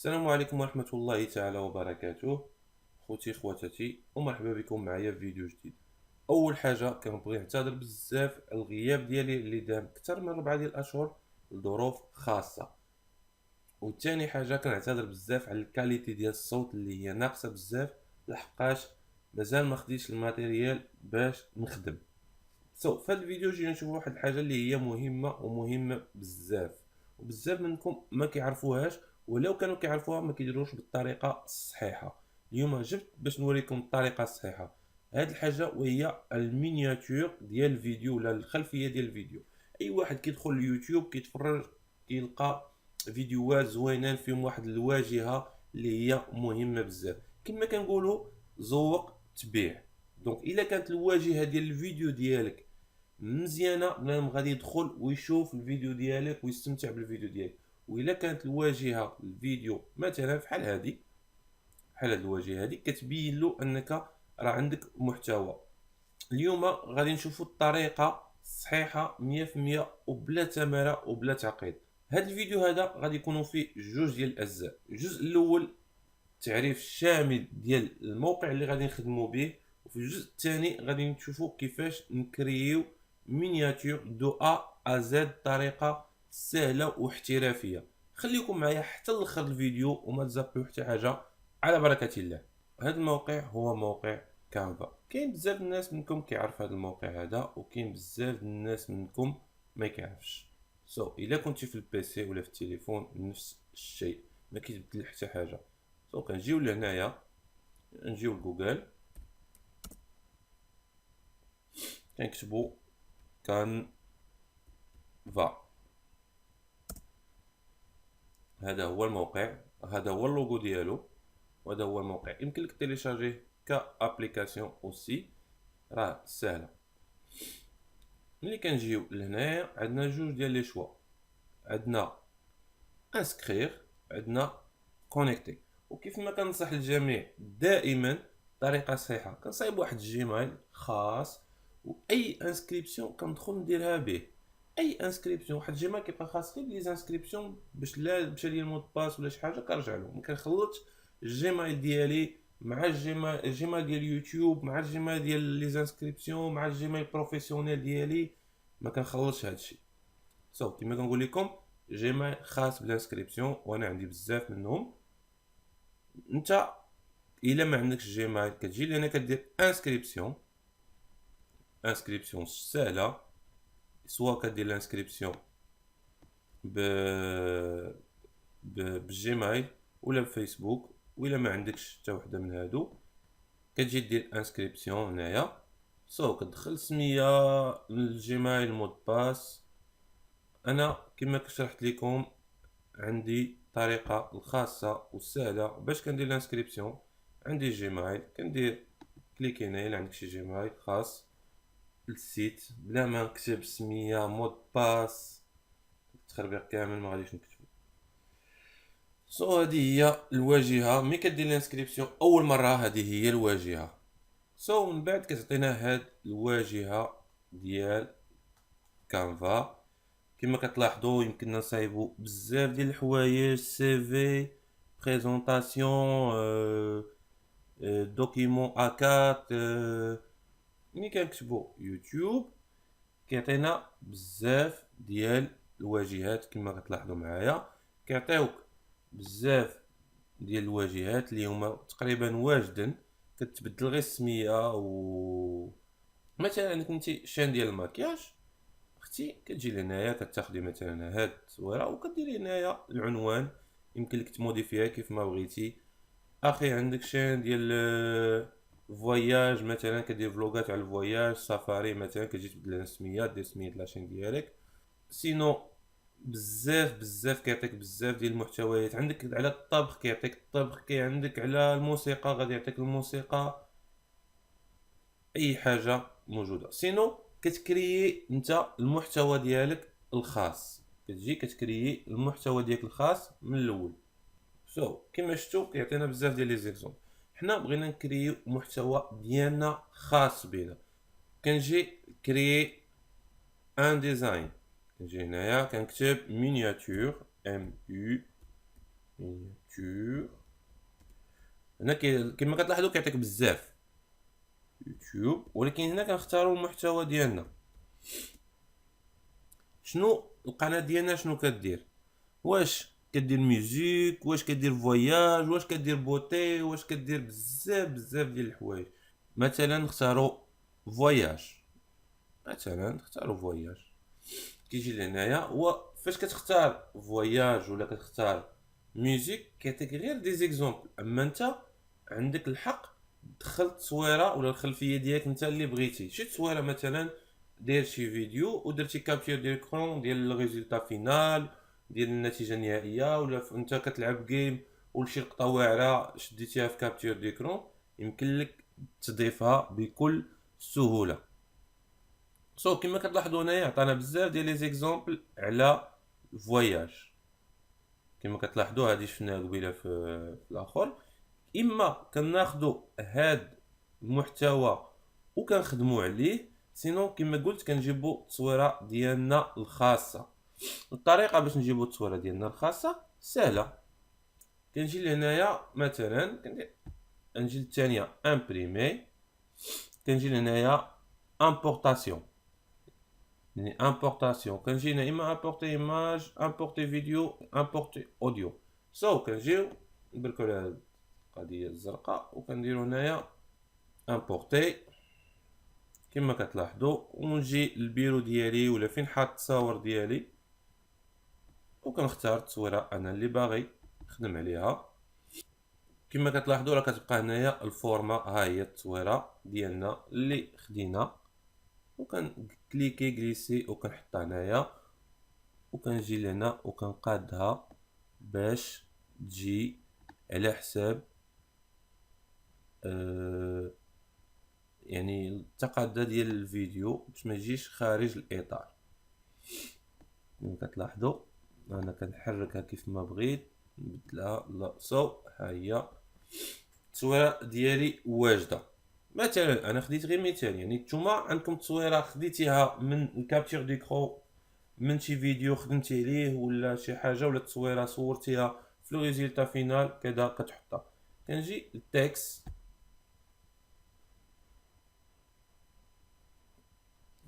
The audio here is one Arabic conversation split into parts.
السلام عليكم ورحمة الله تعالى وبركاته. خوتي خواتاتي ومرحبا بكم معايا في فيديو جديد. اول حاجه كنبغي نعتذر بزاف على الغياب ديالي اللي دام اكثر من 4 ديال الاشهر لظروف خاصه. وثاني حاجه كنعتذر بزاف على الكاليتي ديال الصوت اللي هي ناقصه بزاف، لحقاش مازال ما خديتش الماتيريال باش نخدم. في هذا الفيديو جينا نشوفوا واحد الحاجه اللي هي مهمه بزاف، وبزاف منكم ما كيعرفوهاش، ولو كانوا كيعرفوها ما كيديروش بالطريقه الصحيحه. اليوم جبت باش نوريكم الطريقه الصحيحه. هاد الحاجه وهي المينياتور ديال الفيديو ولا الخلفيه ديال الفيديو. اي واحد كيدخل اليوتيوب كيتفرج كيلقى فيديوهات زوينين فيهم واحد الواجهه اللي هي مهمه بزاف. كما كنقولوا ذوق تبيع. دونك الا كانت الواجهه ديال الفيديو ديالك مزيانه، بنادم غادي يدخل ويشوف الفيديو ديالك ويستمتع بالفيديو ديالك. والا كانت الواجهه الفيديو مثلا بحال هذه، بحال هذه الواجهه هذه كتبين له انك راه عندك محتوى. اليوم غادي نشوفوا الطريقه الصحيحه 100% وبلا تماره وبلا تعقيد. هذا الفيديو هذا غادي يكونوا فيه جوج ديال الاجزاء. الجزء الاول تعريف شامل ديال الموقع اللي غادي نخدموا به، وفي الجزء الثاني غادي نشوفوا كيفاش نكريو مينياتور دو ا زد بطريقه سهله واحترافيه. خليكم معايا حتى لاخر الفيديو وما تزابيو حتى حاجه، على بركه الله. هذا الموقع هو موقع كانفا. كاين بزاف الناس منكم كيعرف هذا الموقع هذا، وكاين بزاف الناس منكم ما كيعرفش. الا كنتي في البيسي ولا في التليفون نفس الشيء، ما كيتبدل حتى حاجه. كنجيو لهنايا، نجيو لجوجل، كنكتبو كانفا. هذا هو الموقع، هذا هو اللوغو ديالو، وهذا هو الموقع. يمكن لك تيليشارجيه كابليكاسيون اوسي، راه ساهله. ملي كنجيو لهنايا عندنا جوج ديال لي شوا، عندنا انسكرير، عندنا كونيكتي. وكيف ما كنصح الجميع دائما طريقه صحيحه، كنصايب واحد الجيميل خاص، واي انسكريبسيون كندخل نديرها به. اي انسكريبسيون، واحد الجيميل كيبقى خاص غير لي انسكريبسيون، باش لا مشى لي المود باس ولا شي حاجه كنرجع له. ما كنخلطش الجيميل ديالي مع الجيميل ديال يوتيوب، مع الجيميل ديال لي انسكريبسيون، مع الجيميل بروفيسيونيل ديالي. ما كنخلطش هادشي. كما كنقول لكم، جيميل خاص بالانسكريبسيون وانا عندي بزاف منهم. انت الا ما عندكش جيميل كتجي لهنا كدير انسكريبسيون سهله. سوا كدير الانسكريبسيون ب بالجيميل ولا بفيسبوك، ولا ما عندكش حتى وحده من هادو كتجي دير انسكريبسيون هنايا. كتدخل سميه الجيميل، مود باس. انا كما شرحت لكم عندي طريقه الخاصه والسهله باش كندير الانسكريبسيون. عندي جيميل، كندير كليكي هنايا الا عندك شي جيميل خاص للسيت بلا ما نكتب سميه مود باس التخربيق كامل، ما غاديش نكتبو. هذه هي الواجهه. ملي كدير الانسكريبسيون اول مره هذه هي الواجهه. من بعد كتعطينا هاد الواجهه ديال كانفا. كما كتلاحظوا يمكننا نصايبوا بزاف ديال الحوايج، سي في، بريزونطاسيون، دوكيمون A4. ملي كنكتبوا يوتيوب كيعطينا بزاف ديال الواجهات. كما كتلاحظوا معايا كيعطيوك بزاف ديال الواجهات اللي هما تقريبا واجدين. كتبدل غير السميه. و مثلا كنتي شان ديال الماكياج اختي، كتجي لهنايا كتاخدي مثلا هاد التصويره وكديري هنايا العنوان. يمكن لك تموديفيها كيف ما بغيتي. اخي عندك شان ديال فواياج، مثلا كدير فلوغات على الفواياج، سفاري مثلا، كتجي تبدل السميه، دير سميه لاشين ديالك. سينو بزاف كيعطيك بزاف ديال المحتويات. عندك على الطبخ كيعطيك الطبخ، عندك على الموسيقى غادي يعطيك الموسيقى. اي حاجه موجوده. سينو كتكريي انت المحتوى ديالك الخاص، كتجي كتكريي المحتوى ديالك الخاص من الاول. كما شفتوا كيعطينا بزاف ديال لي زيكزومبل. حنا بغينا نكريو محتوى ديالنا خاص بنا. كنجي كريي ان ديزاين، كنجي هنايا كنكتب مينياتور، ام يو فيتور. هنا كما كتلاحظوا كيعطيك بزاف يوتيوب، ولكن هنا كنختاروا المحتوى ديالنا. شنو القناه ديالنا شنو كدير؟ واش كدير ميوزيك، واش كدير فواياج، واش كدير بوتي، واش كدير بزاف ديال الحوايج. مثلا نختاروا فواياج، كيجي لهنايا. وفاش كتختار فواياج ولا كتختار ميوزيك كيعطيك غير دي زيكزامبل، اما انت عندك الحق تدخل التصويره ولا الخلفيه ديالك انت اللي بغيتي. شي تصويره مثلا داير شي فيديو ودرتي كابتشر ديكرون ديال الريزولتا فينال ديال النتيجه النهائيه، ولا انت كتلعب جيم ولشي لقطه واعره شديتيها في كابتشر ديكرون، يمكن لك تضيفها بكل سهوله. كما كتلاحظوا هنايا عطانا بزاف ديال لي زيكزامبل على فواياج. كما كتلاحظوا هذه شفناها قبيله في الاخر. اما كناخذوا هاد المحتوى وكنخدموا عليه، سينو كما قلت كنجيبوا التصويره ديالنا الخاصه. الطريقه باش نجيبوا التصويره ديالنا الخاصه سهله. كنجي لهنايا مثلا كنجي للثانيه امبريمي، كنجي لهنايا امبورطاسيون، يعني امبورطاسيون كنجي هنا اما امبورتي ايماج، امبورتي فيديو، امبورتي اوديو. كنجيو نبركو على هاد القضيه الزرقاء وكنديرو هنايا امبورتي كما كتلاحظوا، ونجي للبيرو ديالي ولا فين حاط التصاور ديالي وكنختار التصويره انا اللي باغي نخدم عليها. كما كتلاحظوا راه كتبقى هنايا الفورما، ها هي التصويره ديالنا اللي خدينا، وكنكليكي غليسي وكنحطها هنايا وكنجي لهنا وكنقادها باش تجي على حساب يعني التقادة ديال الفيديو باش ما يجيش خارج الاطار. كما كتلاحظوا انا كنحركها كيف ما بغيت نبدلها. لا ها هي التصويره ديالي واجده. مثلا انا خديت غير مثال، يعني نتوما عندكم تصويره خديتيها من الكابتشر ديكرو من شي فيديو خدمتي عليه ولا شي حاجه، ولا تصويره صورتيها في الريزلتا فينال كذا كتحطها. كنجي للتكست،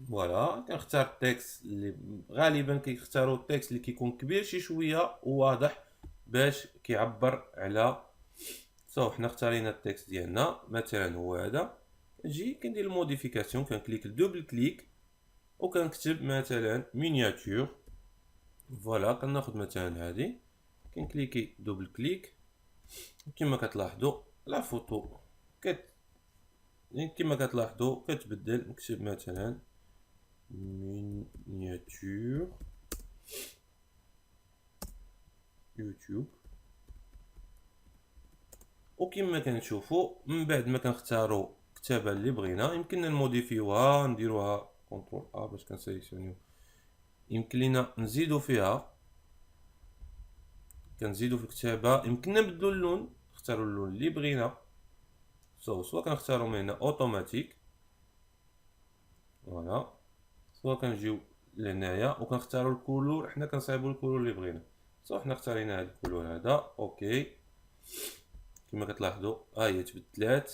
فوالا كنختار التكست اللي غالبا كيختاروا التكست اللي كيكون كبير شي شويه وواضح باش كيعبر على. حنا اختارينا التكست ديالنا مثلا هو هذا. كنجي كندير الموديفيكاسيون، كنكليك دوبل كليك وكنكتب مثلا مينياتور. فوالا كناخذ مثلا هذه، كنكليكي دوبل كليك كما كتلاحظوا لا فوتو كما كتلاحظوا كتبدل. نكتب مثلا مينياتور يوتيوب، وكما كنشوفوا من بعد ما كنختاروا الكتابه اللي بغينا يمكننا نموديفيوها، نديروها كنترول ا باش كنسيليكسيونيو. يمكن لينا نزيدو فيها، كنزيدو في الكتابه، يمكننا نبدلو اللون، نختاروا اللون اللي بغينا. سواء كنختاروا من هنا اوتوماتيك، فوالا، سواء كنجيو لهنايا وكنختاروا الكولور، حنا كنصايبوا الكولور اللي بغينا. حنا اختارينا هذا الكولور هذا، اوكي. كما كتلاحظوا ها هي تبدلات.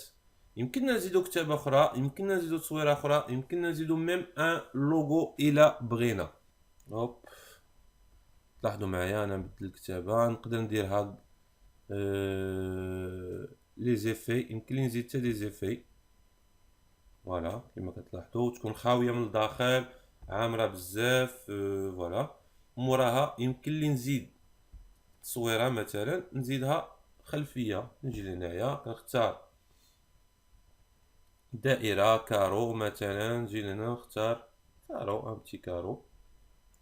يمكننا نزيدو كتابه اخرى، يمكننا نزيدو تصويره اخرى، يمكننا نزيدو ميم ان لوغو الى بغينا. هوب، لاحظوا معايا انا نبدل الكتابه، نقدر نديرها لي زيفي، يمكن لي نزيد حتى لي زيفي. فوالا كما كتلاحظوا تكون خاويه من الداخل، عامره بزاف. فوالا موراها يمكن لي نزيد تصويره مثلا نزيدها خلفيه. نجي لهنايا كنختار دائره كارو مثلا، نجي لهنا نختار كارو، ان بتي كارو.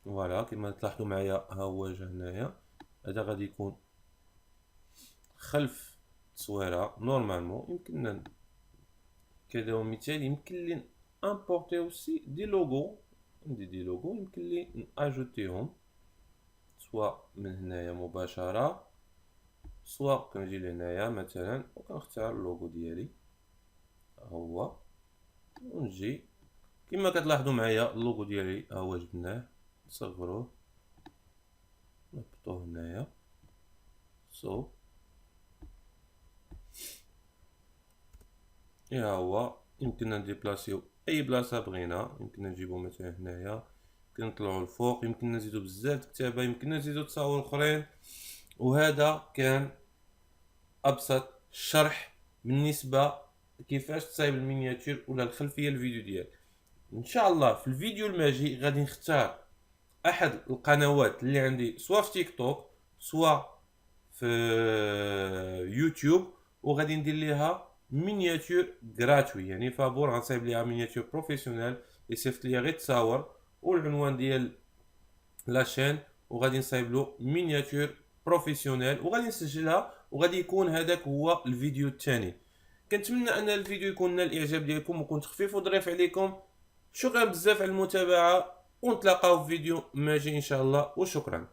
فوالا كما تلاحظوا معايا ها هو جا هنايا. هذا غادي يكون خلف التصويره نورمالمون. يمكننا كذا مثال، يمكن لي امبورتي اوسي دي لوغو، عندي دي لوغو يمكن لي ناجوتيهم سواء من هنايا مباشره، سواء كنجي لهنايا مثلا وكنختار اللوغو ديالي هو، ونجي كما كتلاحظوا معايا اللوغو ديالي ها هو جبناه، نصغروه نحطوه هنايا. ها هو يمكننا نديبلاسيو اي بلاصه بغينا، يمكننا نجيبو مثلا هنايا، يمكن نطلعو الفوق، يمكن نزيدو بزاف كتابه، يمكن نزيدو تصاور اخرين. وهذا كان ابسط شرح بالنسبه كيفاش تصايب المينياتير ولا الخلفيه الفيديو ديالك. ان شاء الله في الفيديو الماجي غادي نختار احد القنوات اللي عندي، سواء في تيك توك سواء في يوتيوب، وغادي ندير ليها مينياتور غراتوي، يعني فابور غنصايب ليها مينياتور بروفيسيونيل يصيفط ليا غير تصاور والعنوان ديال لاشين، وغادي نصايب له مينياتور بروفيسيونيل وغادي نسجلها، وغادي يكون هذاك هو الفيديو الثاني. كنتمنى ان الفيديو يكون نال الاعجاب ديالكم وكنت خفيف وظريف عليكم. شكرا بزاف على المتابعه، ونتلاقاو في فيديو ماجي ان شاء الله، وشكرا.